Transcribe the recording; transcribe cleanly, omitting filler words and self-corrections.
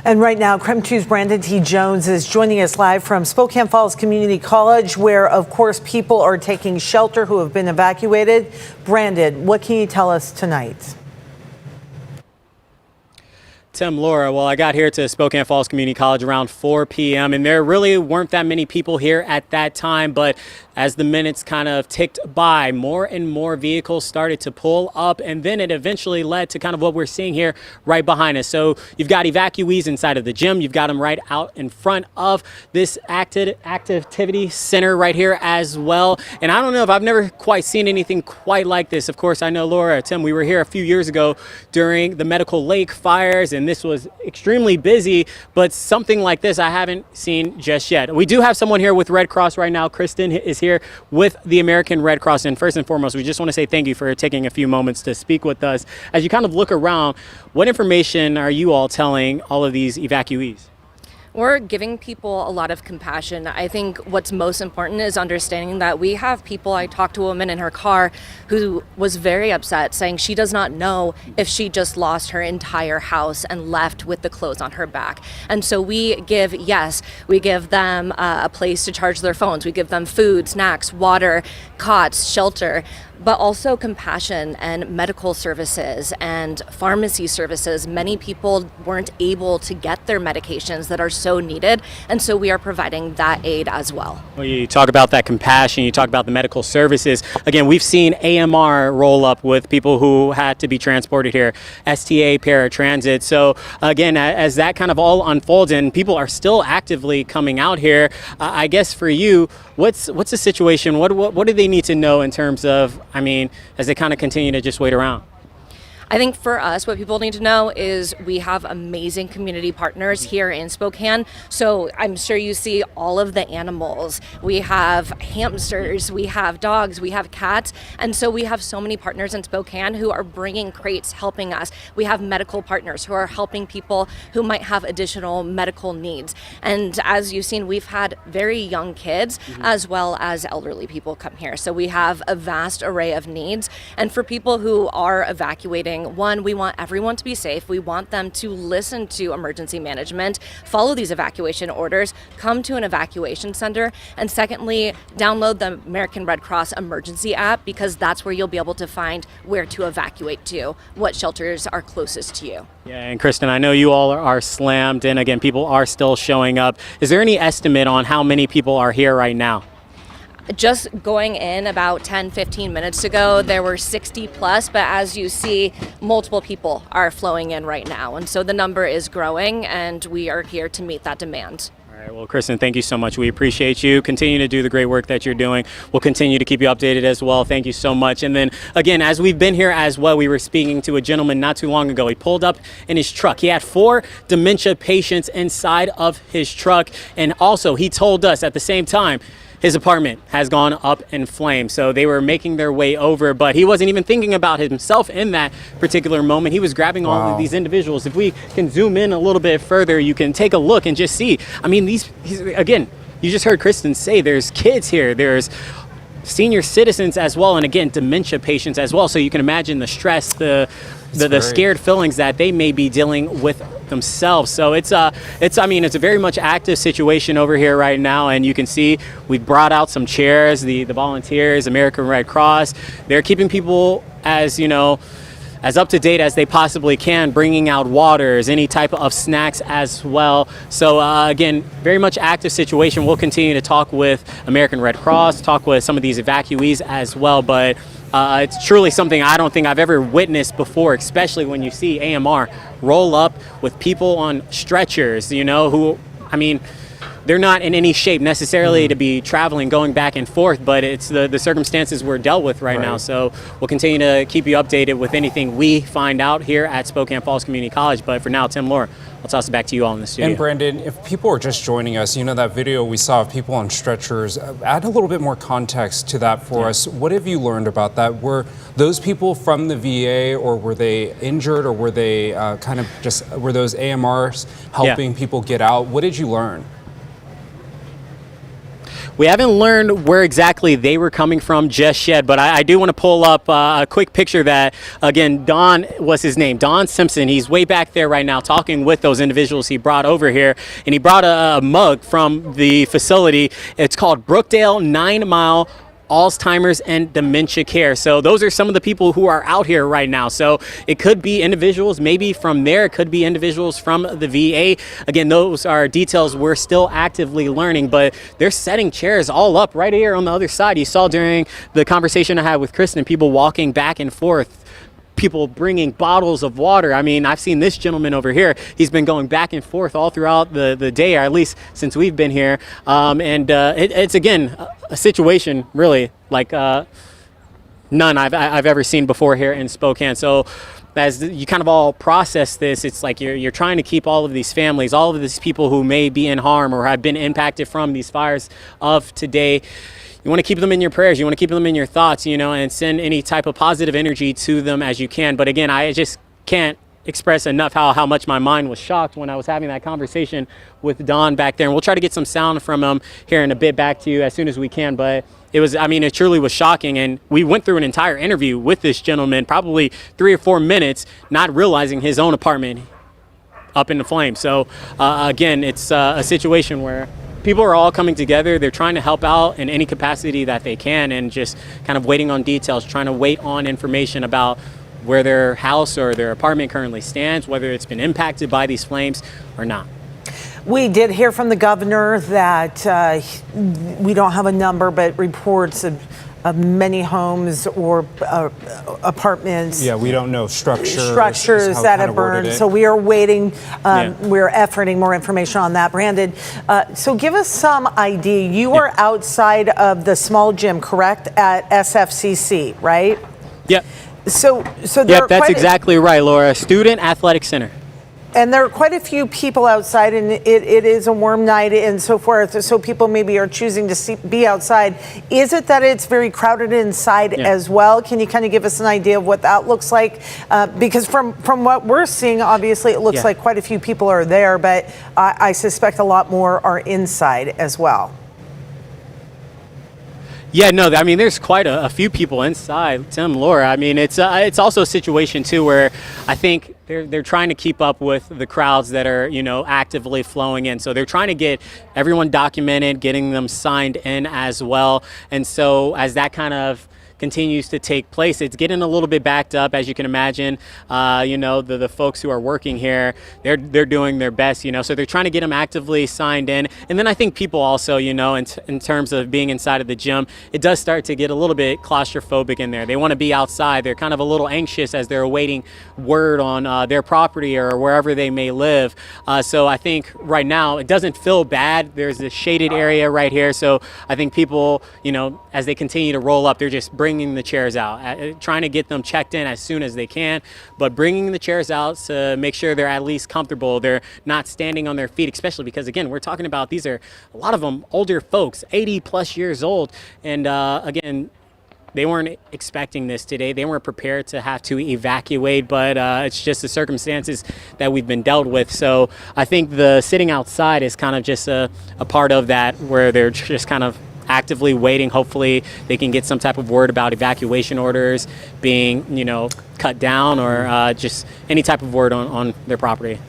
And right now, KREM 2's Brandon T. Jones is joining us live from Spokane Falls Community College, where, of course, people are taking shelter who have been evacuated. Brandon, what can you tell us tonight? Tim, Laura, well, I got here to Spokane Falls Community College around 4 p.m. and there really weren't that many people here at that time, but as the minutes kind of ticked by, more and more vehicles started to pull up, and then it eventually led to kind of what we're seeing here right behind us. So you've got evacuees inside of the gym. You've got them right out in front of this activity center right here as well. And I don't know if I've never quite seen anything quite like this. Of course, I know, Laura, Tim, we were here a few years ago during the Medical Lake fires, and this was extremely busy, but something like this I haven't seen just yet. We do have someone here with Red Cross right now. Kristen is here with the American Red Cross, and first and foremost, we just want to say thank you for taking a few moments to speak with us. As you kind of look around, what information are you all telling all of these evacuees? We're giving people a lot of compassion. I think what's most important is understanding that we have people. I talked to a woman in her car who was very upset, saying she does not know if she just lost her entire house and left with the clothes on her back. And so we give them a place to charge their phones. We give them food, snacks, water, cots, shelter, but also compassion and medical services and pharmacy services. Many people weren't able to get their medications that are so needed, and so we are providing that aid as well. Well, you talk about that compassion, you talk about the medical services. Again, we've seen AMR roll up with people who had to be transported here, STA paratransit. So again, as that kind of all unfolds and people are still actively coming out here, I guess for you, what's the situation? What do they need to know in terms of, I mean, as they kind of continue to just wait around? I think for us, what people need to know is we have amazing community partners here in Spokane. So I'm sure you see all of the animals. We have hamsters, we have dogs, we have cats. And so we have so many partners in Spokane who are bringing crates, helping us. We have medical partners who are helping people who might have additional medical needs. And as you've seen, we've had very young kids as well as elderly people come here. So we have a vast array of needs. And for people who are evacuating, one, we want everyone to be safe. We want them to listen to emergency management, follow these evacuation orders, come to an evacuation center, and secondly, download the American Red Cross emergency app, because that's where you'll be able to find where to evacuate to, what shelters are closest to you. Yeah, and Kristen, I know you all are slammed, and again, people are still showing up. Is there any estimate on how many people are here right now? Just going in about 10-15 minutes ago, there were 60 plus, but as you see, multiple people are flowing in right now. And so the number is growing, and we are here to meet that demand. All right, well, Kristen, thank you so much. We appreciate you. Continue to do the great work that you're doing. We'll continue to keep you updated as well. Thank you so much. And then, again, as we've been here as well, we were speaking to a gentleman not too long ago. He pulled up in his truck. He had 4 dementia patients inside of his truck. And also, he told us at the same time, his apartment has gone up in flames. So they were making their way over, but he wasn't even thinking about himself in that particular moment. He was grabbing all of these individuals. If we can zoom in a little bit further, you can take a look and just see. I mean, again, you just heard Kristen say there's kids here. There's senior citizens as well, and again, dementia patients as well. So you can imagine the stress, the scared feelings that they may be dealing with themselves. So it's a very much active situation over here right now, and you can see we've brought out some chairs. The volunteers, American Red Cross, they're keeping people as up to date as they possibly can, bringing out waters, any type of snacks as well. So again, very much active situation. We'll continue to talk with American Red Cross, talk with some of these evacuees as well, but it's truly something I don't think I've ever witnessed before, especially when you see AMR roll up with people on stretchers, who, I mean, they're not in any shape necessarily to be traveling, going back and forth, but it's the circumstances we're dealt with right now. So we'll continue to keep you updated with anything we find out here at Spokane Falls Community College. But for now, Tim, Laura, I'll toss it back to you all in the studio. And Brandon, if people are just joining us, that video we saw of people on stretchers, add a little bit more context to that for us. What have you learned about that? Were those people from the VA, or were they injured, or were they were those AMRs helping people get out? What did you learn? We haven't learned where exactly they were coming from just yet, but I do want to pull up a quick picture that, again, Don was his name, Don Simpson. He's way back there right now talking with those individuals he brought over here, and he brought a mug from the facility. It's called Brookdale 9 Mile Alzheimer's and Dementia Care. So those are some of the people who are out here right now. So it could be individuals maybe from there, it could be individuals from the VA. Again, those are details we're still actively learning, but they're setting chairs all up right here on the other side. You saw during the conversation I had with Kristen, people walking back and forth, people bringing bottles of water. I mean, I've seen this gentleman over here. He's been going back and forth all throughout the day, or at least since we've been here. It's, again, a situation really like none I've ever seen before here in Spokane. So as you kind of all process this, it's like you're trying to keep all of these families, all of these people who may be in harm or have been impacted from these fires of today. You want to keep them in your prayers. You want to keep them in your thoughts, and send any type of positive energy to them as you can. But again, I just can't express enough how much my mind was shocked when I was having that conversation with Don back there. And we'll try to get some sound from him here in a bit back to you as soon as we can. But it truly was shocking. And we went through an entire interview with this gentleman, probably 3 or 4 minutes, not realizing his own apartment up in the flames. So again, it's a situation where people are all coming together. They're trying to help out in any capacity that they can, and just kind of waiting on details, trying to wait on information about where their house or their apartment currently stands, whether it's been impacted by these flames or not. We did hear from the governor that we don't have a number, but reports of many homes or apartments. Yeah, we don't know structures that have burned. So we are waiting. We're efforting more information on that. Brandon, so give us some idea. You are outside of the small gym, correct, at SFCC, right? Yep. So yep, that's exactly right, Laura. Student Athletic Center. And there are quite a few people outside, and it is a warm night and so forth, so people maybe are choosing to be outside. Is it that it's very crowded inside as well? Can you kind of give us an idea of what that looks like? Because from what we're seeing, obviously it looks like quite a few people are there, but I suspect a lot more are inside as well. Yeah, no, I mean, there's quite a few people inside, Tim, Laura. I mean, it's also a situation, too, where I think they're trying to keep up with the crowds that are, actively flowing in. So they're trying to get everyone documented, getting them signed in as well. And so as that kind of continues to take place, it's getting a little bit backed up, as you can imagine. The folks who are working here, they're doing their best, so they're trying to get them actively signed in. And then I think people also, in terms of being inside of the gym, it does start to get a little bit claustrophobic in there. They want to be outside. They're kind of a little anxious as they're awaiting word on their property or wherever they may live. So I think right now it doesn't feel bad. There's a shaded area right here. So I think people, as they continue to roll up, they're just bringing the chairs out, trying to get them checked in as soon as they can, but bringing the chairs out to make sure they're at least comfortable. They're not standing on their feet, especially because, again, we're talking about these are a lot of them older folks, 80 plus years old. And again, they weren't expecting this today. They weren't prepared to have to evacuate, but it's just the circumstances that we've been dealt with. So I think the sitting outside is kind of just a part of that, where they're just kind of actively waiting. Hopefully they can get some type of word about evacuation orders being, cut down, or just any type of word on their property.